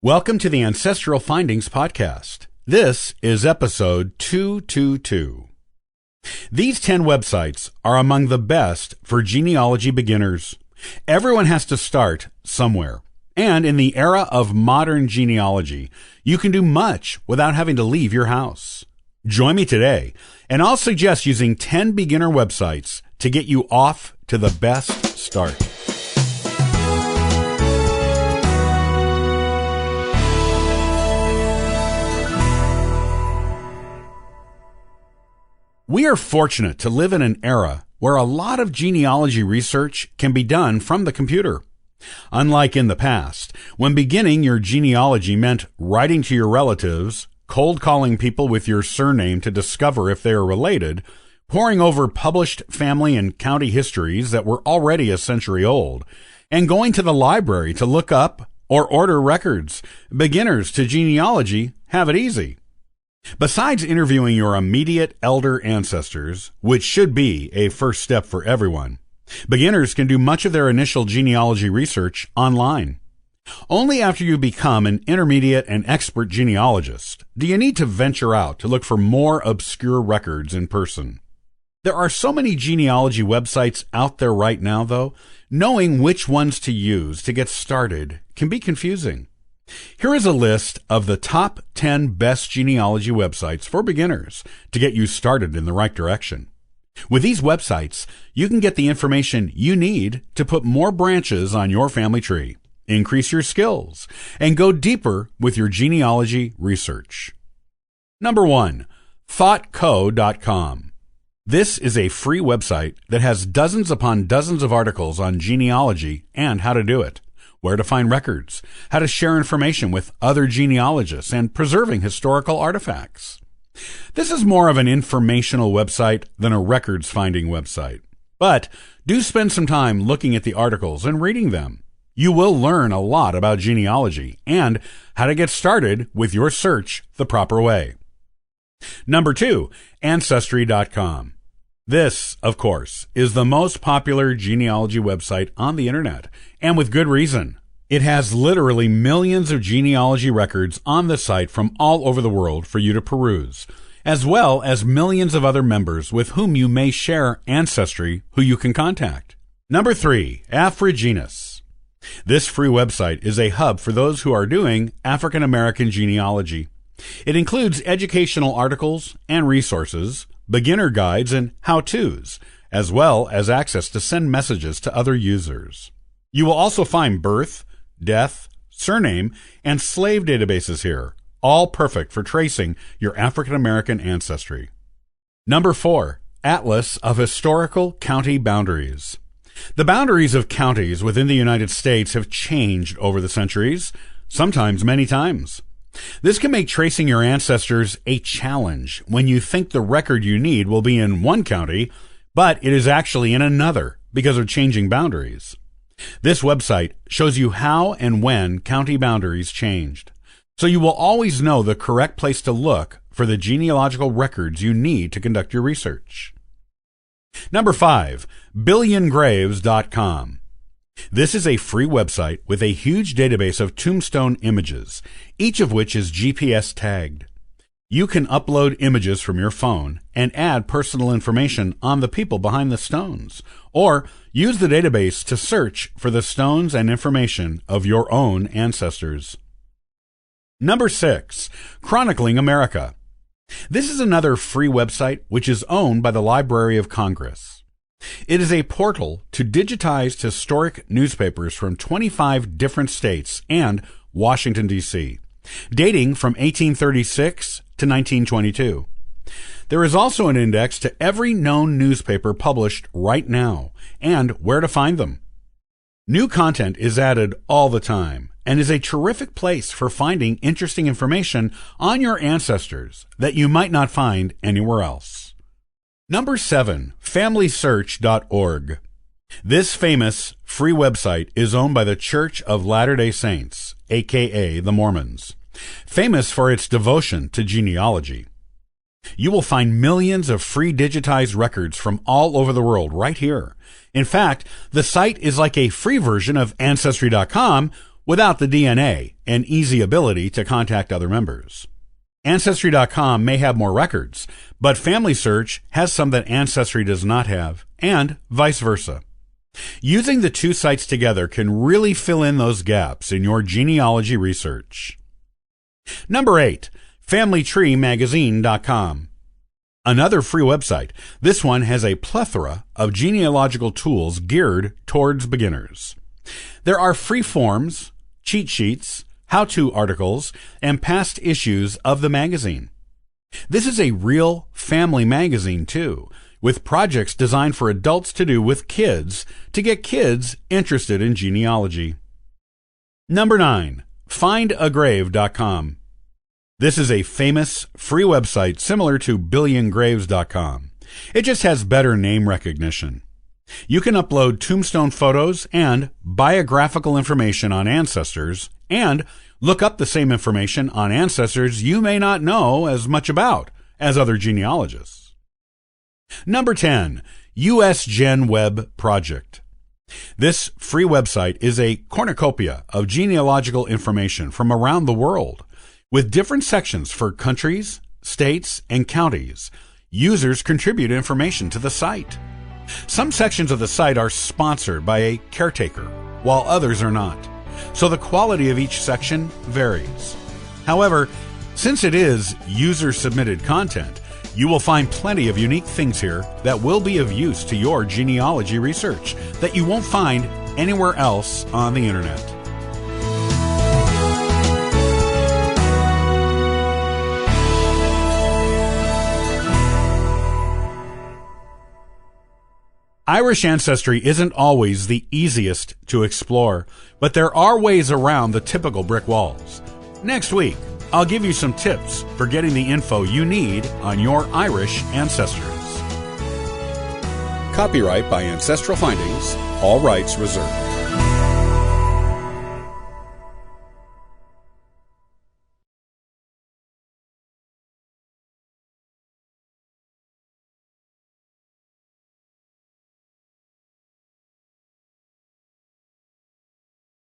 Welcome to the Ancestral Findings Podcast. This is episode 222. These 10 websites are among the best for genealogy beginners. Everyone has to start somewhere. And in the era of modern genealogy, you can do much without having to leave your house. Join me today, and I'll suggest using 10 beginner websites to get you off to the best start. We are fortunate to live in an era where a lot of genealogy research can be done from the computer. Unlike in the past, when beginning your genealogy meant writing to your relatives, cold calling people with your surname to discover if they are related, poring over published family and county histories that were already a century old, and going to the library to look up or order records, beginners to genealogy have it easy. Besides interviewing your immediate elder ancestors, which should be a first step for everyone, beginners can do much of their initial genealogy research online. Only after you become an intermediate and expert genealogist do you need to venture out to look for more obscure records in person. There are so many genealogy websites out there right now, though, knowing which ones to use to get started can be confusing. Here is a list of the top 10 best genealogy websites for beginners to get you started in the right direction. With these websites, you can get the information you need to put more branches on your family tree, increase your skills, and go deeper with your genealogy research. Number 1, thoughtco.com. This is a free website that has dozens upon dozens of articles on genealogy and how to do it, where to find records, how to share information with other genealogists, and preserving historical artifacts. This is more of an informational website than a records-finding website. But do spend some time looking at the articles and reading them. You will learn a lot about genealogy and how to get started with your search the proper way. Number 2, Ancestry.com. This, of course, is the most popular genealogy website on the internet, and with good reason. It has literally millions of genealogy records on the site from all over the world for you to peruse, as well as millions of other members with whom you may share ancestry who you can contact. Number 3, Afrogenus. This free website is a hub for those who are doing African American genealogy. It includes educational articles and resources, beginner guides, and how-tos, as well as access to send messages to other users. You will also find birth, death, surname, and slave databases here, all perfect for tracing your African American ancestry. Number 4, Atlas of Historical County Boundaries. The boundaries of counties within the United States have changed over the centuries, sometimes many times. This can make tracing your ancestors a challenge when you think the record you need will be in one county, but it is actually in another because of changing boundaries. This website shows you how and when county boundaries changed, so you will always know the correct place to look for the genealogical records you need to conduct your research. Number 5, billiongraves.com. This is a free website with a huge database of tombstone images, each of which is GPS tagged. You can upload images from your phone and add personal information on the people behind the stones, or use the database to search for the stones and information of your own ancestors. Number 6, Chronicling America. This is another free website which is owned by the Library of Congress. It is a portal to digitized historic newspapers from 25 different states and Washington, D.C., dating from 1836 to 1922. There is also an index to every known newspaper published right now and where to find them. New content is added all the time and is a terrific place for finding interesting information on your ancestors that you might not find anywhere else. Number 7, FamilySearch.org. This famous free website is owned by the Church of Latter-day Saints, aka the Mormons, famous for its devotion to genealogy. You will find millions of free digitized records from all over the world right here. In fact, the site is like a free version of Ancestry.com without the DNA and easy ability to contact other members. Ancestry.com may have more records, but Family Search has some that Ancestry does not have, and vice versa. Using the two sites together can really fill in those gaps in your genealogy research. Number 8, FamilyTreeMagazine.com. Another free website. This one has a plethora of genealogical tools geared towards beginners. There are free forms, cheat sheets, how-to articles, and past issues of the magazine. This is a real family magazine, too, with projects designed for adults to do with kids to get kids interested in genealogy. Number 9, FindAgrave.com. This is a famous free website similar to BillionGraves.com. It just has better name recognition. You can upload tombstone photos and biographical information on ancestors and look up the same information on ancestors you may not know as much about as other genealogists. Number 10, US Gen Web Project. This free website is a cornucopia of genealogical information from around the world, with different sections for countries, states, and counties. Users contribute information to the site. Some sections of the site are sponsored by a caretaker, while others are not, so the quality of each section varies. However, since it is user-submitted content, you will find plenty of unique things here that will be of use to your genealogy research that you won't find anywhere else on the internet. Irish ancestry isn't always the easiest to explore, but there are ways around the typical brick walls. Next week, I'll give you some tips for getting the info you need on your Irish ancestors. Copyright by Ancestral Findings, all rights reserved.